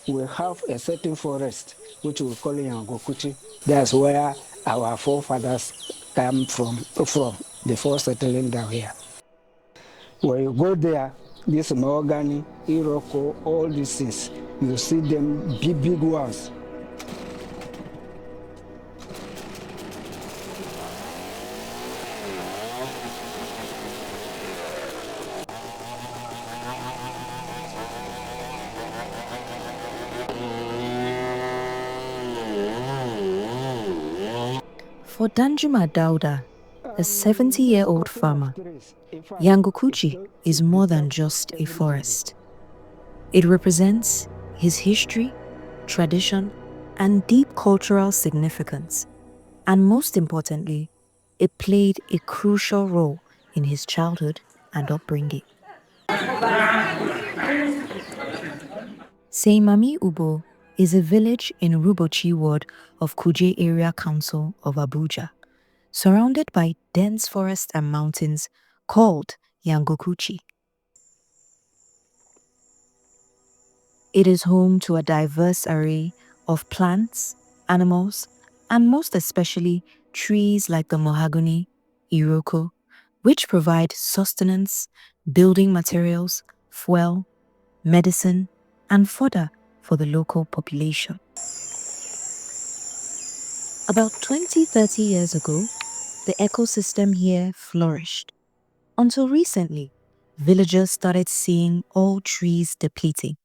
we have a certain forest which we call Yangokuchi. That's where our forefathers come from before settling down here. When you go there, this mahogany, iroko, all these things, you see them big ones. For Danjuma Dauda, a 70-year-old farmer, Yangokuchi is more than just a forest. It represents his history, tradition, and deep cultural significance. And most importantly, it played a crucial role in his childhood and upbringing. Seimami Ubo is a village in Rubochi ward of Kuje Area Council of Abuja, surrounded by dense forests and mountains called Yangokuchi. It is home to a diverse array of plants, animals, and most especially trees like the mahogany, iroko, which provide sustenance, building materials, fuel, medicine, and fodder for the local population. About 20-30 years ago, the ecosystem here flourished. Until recently, villagers started seeing all trees depleting,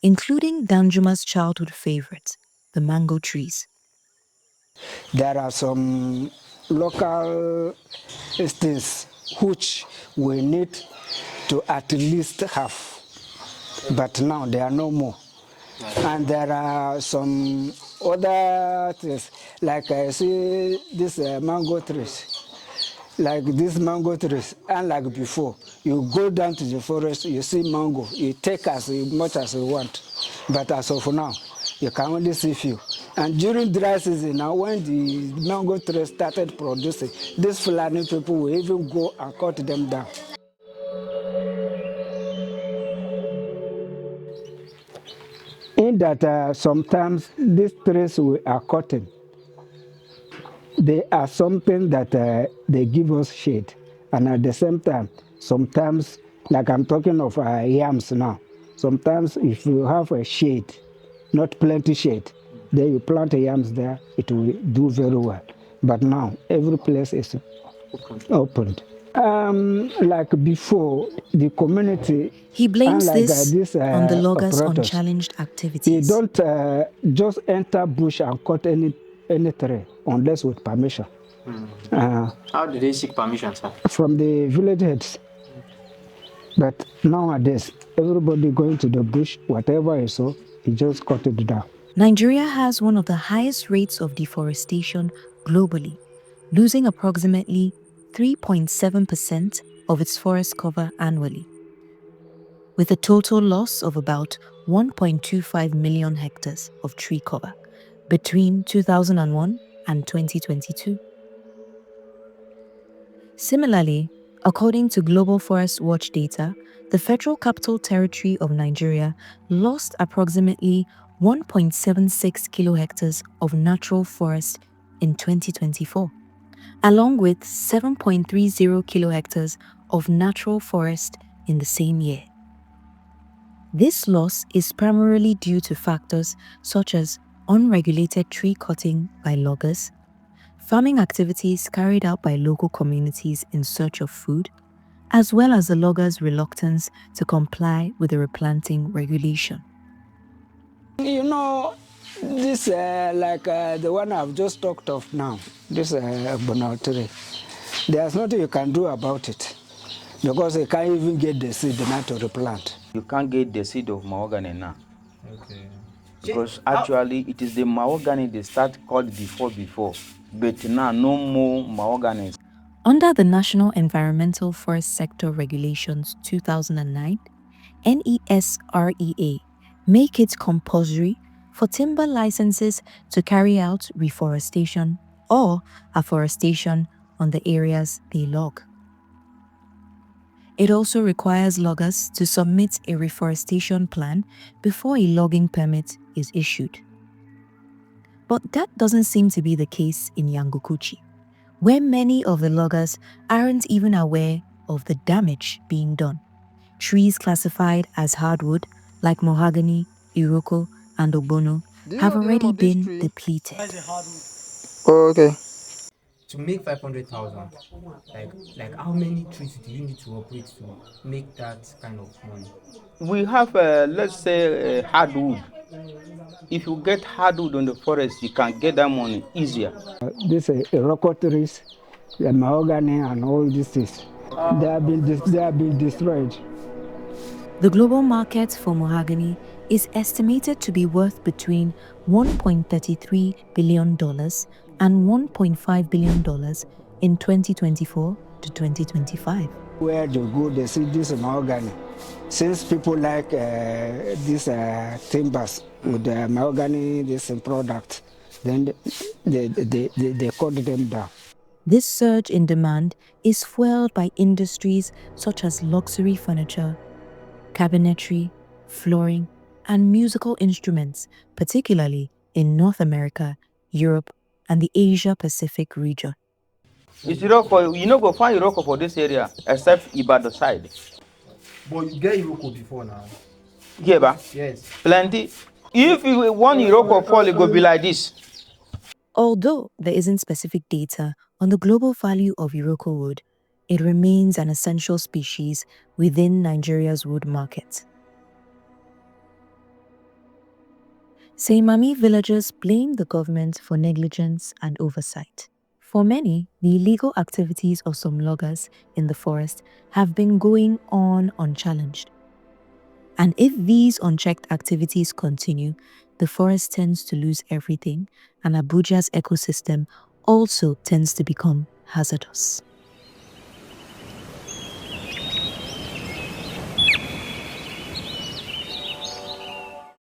including Danjuma's childhood favorite, the mango trees. There are some local things which we need to at least have, but now there are no more. And there are some other things, like I see this mango trees. Like these mango trees, unlike before, you go down to the forest, you see mango, you take as much as you want. But as of now, you can only see few. And during dry season, now when the mango trees started producing, these Fulani people will even go and cut them down. In that sometimes these trees we are cutting, they are something that they give us shade. And at the same time, sometimes, like I'm talking of yams now, sometimes if you have a shade, not plenty shade, then you plant yams there, it will do very well. But now, every place is opened. Like before, the community, He blames unlike this these on the loggers' operators, unchallenged you activities. don't just enter bush and cut any tree unless with permission. How do they seek permission, sir? From the village heads. But nowadays, everybody going to the bush, whatever you saw, he just cut it down. Nigeria has one of the highest rates of deforestation globally, losing approximately 3.7% of its forest cover annually, with a total loss of about 1.25 million hectares of tree cover between 2001 and 2022. Similarly, according to Global Forest Watch data, the Federal Capital Territory of Nigeria lost approximately 1.76 kilohectares of natural forest in 2024, along with 7.30 kilohectares of natural forest in the same year. This loss is primarily due to factors such as unregulated tree cutting by loggers, farming activities carried out by local communities in search of food, as well as the loggers' reluctance to comply with the replanting regulation. You know, this like the one I've just talked of now, this banana tree, there's nothing you can do about it because you can't even get the seed now to replant. You can't get the seed of mahogany now. Okay. Because actually it is the mahogany they start cut before, but now no more mahogany. Under the National Environmental Forest Sector Regulations 2009, NESREA make it compulsory for timber licenses to carry out reforestation or afforestation on the areas they log. It also requires loggers to submit a reforestation plan before a logging permit is issued. But that doesn't seem to be the case in Yangokuchi, where many of the loggers aren't even aware of the damage being done. Trees classified as hardwood, like mahogany, iroko, and ogbono, have already been depleted. Oh, okay. To make 500,000, like how many trees do you need to operate to make that kind of money? We have, let's say, hardwood. If you get hardwood on the forest, you can get that money easier. This iroko trees, the mahogany and all these things, they have been destroyed. The global market for mahogany is estimated to be worth between $1.33 billion and $1.5 billion in 2024 to 2025. Where you go, they see this mahogany. Since people like these timbers with the mahogany, this product, then they cut them down. This surge in demand is fueled by industries such as luxury furniture, cabinetry, flooring, and musical instruments, particularly in North America, Europe, and the Asia-Pacific region. It's iroko. You know, go find iroko for this area, except Ibadan side. But you get iroko before now. Yeah, ba? Yes. Plenty. If you want iroko fall, it go be like this. Although there isn't specific data on the global value of iroko wood, it remains an essential species within Nigeria's wood market. Seimami villagers blame the government for negligence and oversight. For many, the illegal activities of some loggers in the forest have been going on unchallenged. And if these unchecked activities continue, the forest tends to lose everything, and Abuja's ecosystem also tends to become hazardous.